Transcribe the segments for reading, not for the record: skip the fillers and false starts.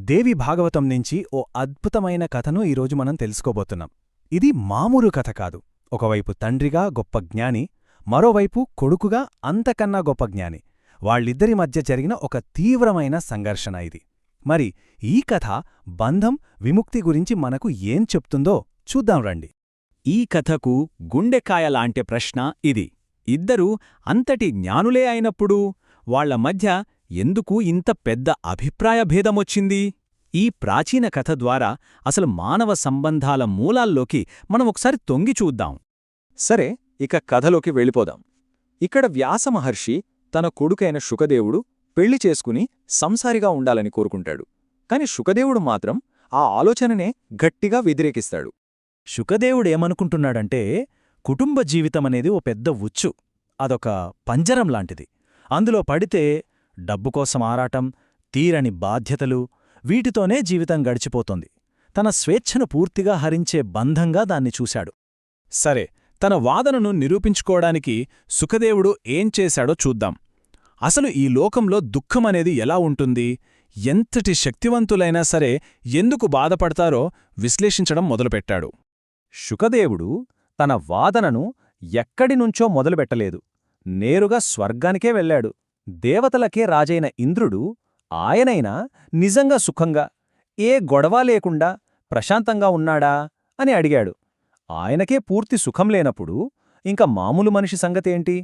దేవి భాగవతం నుంచి ఓ అద్భుతమైన కథను ఈరోజు మనం తెలుసుకోబోతున్నాం. ఇది మామూలు కథ కాదు. ఒకవైపు తండ్రిగా గొప్ప జ్ఞాని, మరోవైపు కొడుకుగా అంతకన్నా గొప్ప జ్ఞాని. వాళ్ళిద్దరి మధ్య జరిగిన ఒక తీవ్రమైన సంఘర్షణ ఇది. మరి ఈ కథ బంధం, విముక్తి గురించి మనకు ఏం చెప్తుందో చూద్దాం రండి. ఈ కథకు గుండెకాయలాంటి ప్రశ్న ఇది. ఇద్దరూ అంతటి జ్ఞానులే అయినప్పుడు వాళ్ల మధ్య ఎందుకు ఇంత పెద్ద అభిప్రాయ భేదమొచ్చింది? ఈ ప్రాచీన కథ ద్వారా అసలు మానవ సంబంధాల మూలాల్లోకి మనం ఒకసారి తొంగి చూద్దాం. సరే, ఇక కథలోకి వెళ్ళిపోదాం. ఇక్కడ వ్యాసమహర్షి తన కొడుకైన శుకదేవుడు పెళ్లి చేసుకుని సంసారిగా ఉండాలని కోరుకుంటాడు. కాని శుకదేవుడు మాత్రం ఆ ఆలోచననే గట్టిగా వ్యతిరేకిస్తాడు. శుకదేవుడేమనుకుంటున్నాడంటే, కుటుంబ జీవితమనేది ఓ పెద్ద ఉచ్చు, అదొక పంజరం లాంటిది. అందులో పడితే డబ్బుకోసం ఆరాటం, తీరని బాధ్యతలు, వీటితోనే జీవితం గడిచిపోతోంది. తన స్వేచ్ఛను పూర్తిగా హరించే బంధంగా దాన్ని చూశాడు. సరే, తన వాదనను నిరూపించుకోవడానికి శుకదేవుడు ఏం చేశాడో చూద్దాం. అసలు ఈ లోకంలో దుఃఖమనేది ఎలా ఉంటుంది, ఎంతటి శక్తివంతులైనా సరే ఎందుకు బాధపడతారో విశ్లేషించడం మొదలుపెట్టాడు. శుకదేవుడు తన వాదనను ఎక్కడినుంచో మొదలుపెట్టలేదు. నేరుగా స్వర్గానికే వెళ్ళాడు. దేవతలకే రాజైన ఇంద్రుడు ఆయనైనా నిజంగా సుఖంగా, ఏ గొడవా లేకుండా ప్రశాంతంగా ఉన్నాడా అని అడిగాడు. ఆయనకే పూర్తి సుఖం లేనప్పుడు ఇంక మామూలు మనిషి సంగతేంటి?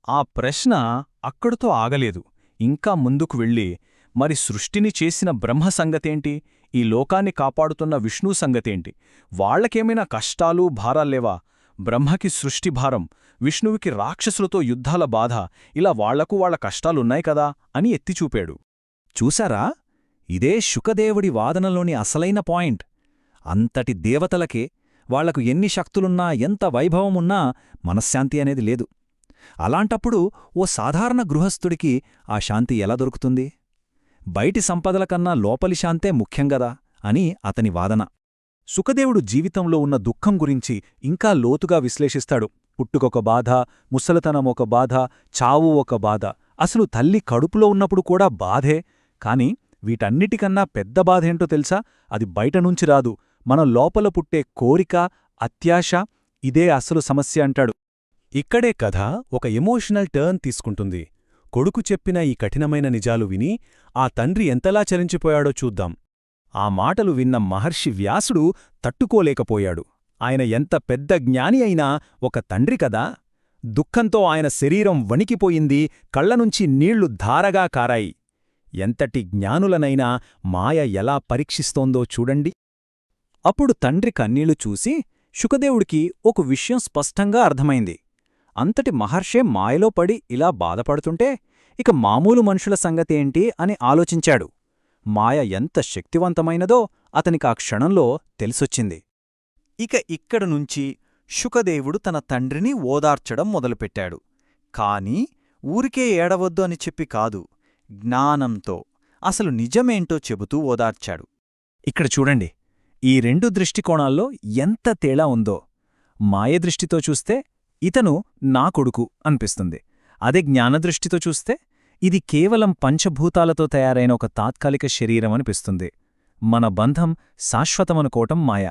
ఆ ప్రశ్న అక్కడితో ఆగలేదు. ఇంకా ముందుకు వెళ్ళి, మరి సృష్టిని చేసిన బ్రహ్మ సంగతేంటి, ఈ లోకాన్ని కాపాడుతున్న విష్ణు సంగతేంటి, వాళ్లకేమైనా కష్టాలు భారాల్లేవా? బ్రహ్మకి సృష్టిభారం, విష్ణువుకి రాక్షసులతో యుద్ధాల బాధ, ఇలా వాళ్లకు వాళ్ల కష్టాలున్నాయి కదా అని ఎత్తిచూపాడు. చూశారా? ఇదే శుకదేవుడి వాదనలోని అసలైన పాయింట్. అంతటి దేవతలకే వాళ్లకు ఎన్ని శక్తులున్నా, ఎంత వైభవమున్నా మనశ్శాంతి అనేది లేదు. అలాంటప్పుడు ఓ సాధారణ గృహస్థుడికి ఆ శాంతి ఎలా దొరుకుతుంది? బయటి సంపదల కన్నా లోపలి శాంతే ముఖ్యంగదా అని అతని వాదన. శుకదేవుడు జీవితంలో ఉన్న దుఃఖం గురించి ఇంకా లోతుగా విశ్లేషిస్తాడు. పుట్టుకొక బాధ, ముసలితనం ఒక బాధ, చావు ఒక బాధ, అసలు తల్లి కడుపులో ఉన్నప్పుడు కూడా బాధే. కాని వీటన్నిటికన్నా పెద్ద బాధేంటో తెలుసా? అది బయటనుంచి రాదు, మన లోపల పుట్టే కోరిక, అత్యాశ. ఇదే అసలు సమస్య అంటాడు. ఇక్కడే కథ ఒక ఎమోషనల్ టర్న్ తీసుకుంటుంది. కొడుకు చెప్పిన ఈ కఠినమైన నిజాలు విని ఆ తండ్రి ఎంతలా చలించిపోయాడో చూద్దాం. ఆ మాటలు విన్న మహర్షి వ్యాసుడు తట్టుకోలేకపోయాడు. ఆయన ఎంత పెద్ద జ్ఞాని అయినా ఒక తండ్రి కదా. దుఃఖంతో ఆయన శరీరం వణికిపోయింది, కళ్లనుంచి నీళ్లు ధారగా కారాయి. ఎంతటి జ్ఞానులనైనా మాయ ఎలా పరీక్షిస్తోందో చూడండి. అప్పుడు తండ్రి కన్నీళ్లు చూసి శుకదేవుడికి ఒక విషయం స్పష్టంగా అర్థమైంది. అంతటి మహర్షే మాయలో పడి ఇలా బాధపడుతుంటే ఇక మామూలు మనుషుల సంగతేంటి అని ఆలోచించాడు. మాయ ఎంత శక్తివంతమైనదో అతనికా క్షణంలో తెలిసొచ్చింది. ఇక ఇక్కడనుంచి శుకదేవుడు తన తండ్రిని ఓదార్చడం మొదలుపెట్టాడు. కాని ఊరికే ఏడవద్దు అని చెప్పి కాదు, జ్ఞానంతో, అసలు నిజమేంటో చెబుతూ ఓదార్చాడు. ఇక్కడ చూడండి, ఈ రెండు దృష్టికోణాల్లో ఎంత తేడా ఉందో. మాయ దృష్టితో చూస్తే ఇతను నా కొడుకు అనిపిస్తుంది. అదే జ్ఞానదృష్టితో చూస్తే ఇది కేవలం పంచభూతాలతో తయారైన ఒక తాత్కాలిక శరీరం అనిపిస్తుంది. మన బంధం శాశ్వతమనుకోవటం మాయ.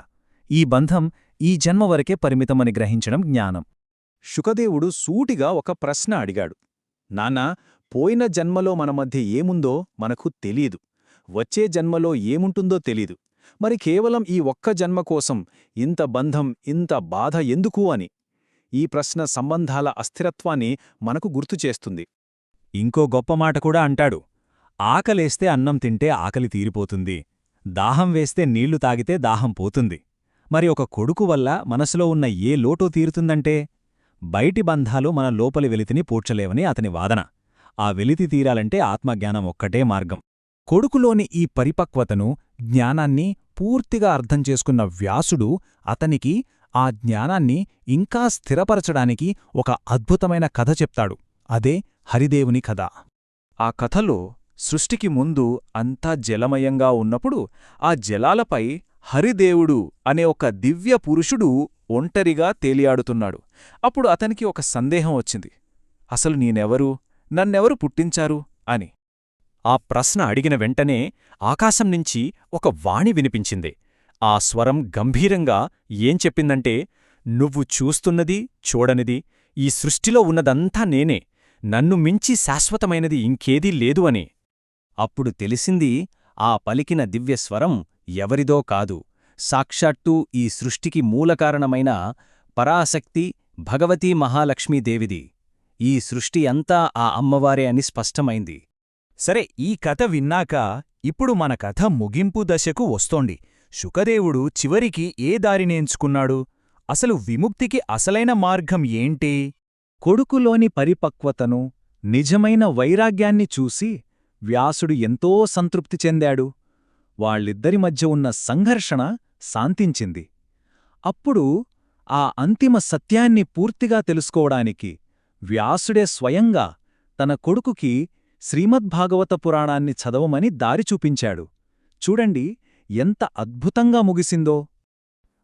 ఈ బంధం ఈ జన్మ వరకే పరిమితమని గ్రహించడం జ్ఞానం. శుకదేవుడు సూటిగా ఒక ప్రశ్న అడిగాడు. నాన్నా, పోయిన జన్మలో మన మధ్య ఏముందో మనకు తెలీదు, వచ్చే జన్మలో ఏముంటుందో తెలీదు. మరి కేవలం ఈ ఒక్క జన్మ కోసం ఇంత బంధం, ఇంత బాధ ఎందుకు అని? ఈ ప్రశ్న సంబంధాల అస్థిరత్వాన్ని మనకు గుర్తుచేస్తుంది. ఇంకో గొప్ప మాట కూడా అంటాడు. ఆకలేస్తే అన్నం తింటే ఆకలి తీరిపోతుంది, దాహం వేస్తే నీళ్లు తాగితే దాహం పోతుంది. మరి ఒక కొడుకు వల్ల మనసులో ఉన్న ఏ లోటో తీరుతుందంటే? బయటి బంధాలు మన లోపలి వెలితిని పూడ్చలేవని అతని వాదన. ఆ వెలితి తీరాలంటే ఆత్మజ్ఞానం ఒక్కటే మార్గం. కొడుకులోని ఈ పరిపక్వతను, జ్ఞానాన్ని పూర్తిగా అర్థం చేసుకున్న వ్యాసుడు అతనికి ఆ జ్ఞానాన్ని ఇంకా స్థిరపరచడానికి ఒక అద్భుతమైన కథ చెప్తాడు. అదే హరిదేవుని కథ. ఆ కథలో సృష్టికి ముందు అంతా జలమయంగా ఉన్నప్పుడు ఆ జలాలపై హరిదేవుడు అనే ఒక దివ్య పురుషుడు ఒంటరిగా తేలియాడుతున్నాడు. అప్పుడు అతనికి ఒక సందేహం వచ్చింది. అసలు నేనెవరు, నన్నెవరు పుట్టించారు అని. ఆ ప్రశ్న అడిగిన వెంటనే ఆకాశం నుంచి ఒక వాణి వినిపించింది. ఆ స్వరం గంభీరంగా ఏం చెప్పిందంటే, నువ్వు చూస్తున్నది, చూడనిది, ఈ సృష్టిలో ఉన్నదంతా నేనే, నన్ను మించి శాశ్వతమైనది ఇంకేదీ లేదు అని. అప్పుడు తెలిసింది, ఆ పలికిన దివ్యస్వరం ఎవరిదో కాదు, సాక్షాత్తూ ఈ సృష్టికి మూలకారణమైన పరాశక్తి భగవతీ మహాలక్ష్మీదేవిది. ఈ సృష్టి అంతా ఆ అమ్మవారే అని స్పష్టమైంది. సరే, ఈ కథ విన్నాక ఇప్పుడు మన కథ ముగింపు దశకు వస్తోంది. శుకదేవుడు చివరికి ఏ దారిని ఎంచుకున్నాడు? అసలు విముక్తికి అసలైన మార్గం ఏంటి? కొడుకులోని పరిపక్వతను, నిజమైన వైరాగ్యాన్ని చూసి వ్యాసుడు ఎంతో సంతృప్తి చెందాడు. వాళ్ళిద్దరి మధ్య ఉన్న సంఘర్షణ శాంతించింది. అప్పుడు ఆ అంతిమ సత్యాన్ని పూర్తిగా తెలుసుకోవడానికి వ్యాసుడే స్వయంగా తన కొడుకుకి శ్రీమద్భాగవత పురాణాన్ని చదవమని దారి చూపించాడు. చూడండి ఎంత అద్భుతంగా ముగిసిందో.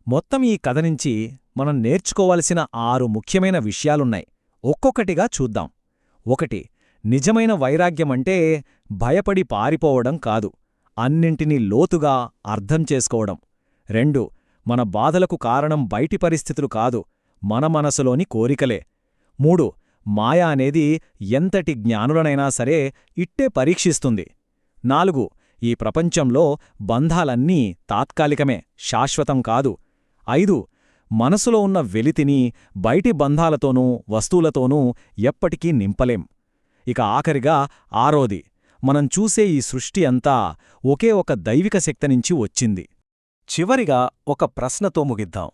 మొత్తం ఈ కథ నుంచి మనం నేర్చుకోవలసిన 6 ముఖ్యమైన విషయాలున్నాయి. ఒక్కొక్కటిగా చూద్దాం. 1. నిజమైన వైరాగ్యమంటే భయపడి పారిపోవడం కాదు, అన్నింటినీ లోతుగా అర్థం చేసుకోవడం. 2. మన బాధలకు కారణం బయటి పరిస్థితులు కాదు, మన మనసులోని కోరికలే. 3. మాయ అనేది ఎంతటి జ్ఞానులనైనా సరే ఇట్టే పరీక్షిస్తుంది. 4. ఈ ప్రపంచంలో బంధాలన్నీ తాత్కాలికమే, శాశ్వతం కాదు. 5. మనసులో ఉన్న వెలితిని బయటి బంధాలతోనూ వస్తువులతోనూ ఎప్పటికీ నింపలేం. ఇక ఆఖరిగా 6. మనం చూసే ఈ సృష్టి అంతా ఒకే ఒక దైవిక శక్తి నుంచి వచ్చింది. చివరిగా ఒక ప్రశ్నతో ముగిద్దాం.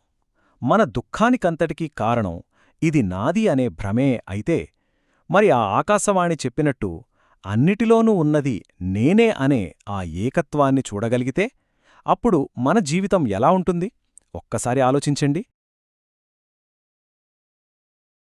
మన దుఃఖానికంతటికీ కారణం ఇది నాది అనే భ్రమే అయితే, మరి ఆ ఆకాశవాణి చెప్పినట్టు అన్నిటిలోనూ ఉన్నది నేనే అనే ఆ ఏకత్వాన్ని చూడగలిగితే అప్పుడు మన జీవితం ఎలా ఉంటుంది? ఒక్కసారి ఆలోచించండి.